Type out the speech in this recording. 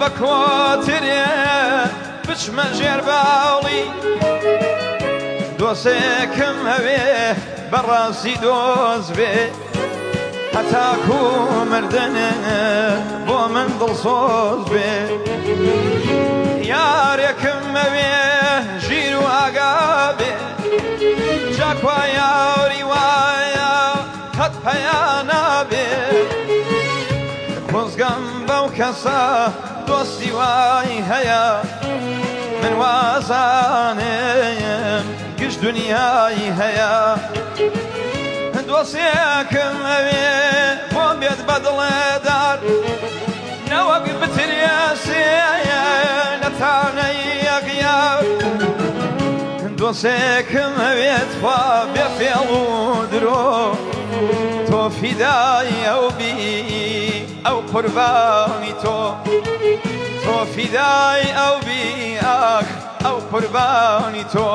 بەکۆترێ بچمە ژێر باوڵی دۆسێکم هەوێ بەڕاستی دۆز بێ هەتاکو مردنە بۆ من دڵسۆز بێ یارێکم هەوێ ژیر و ئاگا بێ جاکوا یاوری وایە قەت پەیان نابێ خۆزگەم بەو کەسە دۆستی وای هەیە من وازانم گشت دنیای هەیە دۆسێکم ئەوێ بۆم بێت بەدڵێدار نەوەک بترێسێ نەتانەی یەکیار دۆسێکم ئەوێت خوا بێ فێڵ و درۆ تۆ فیدای ئەو بی ئەو قوربانی تۆ فیدای ئەو بی ئاخ ئەو قوربانی تۆ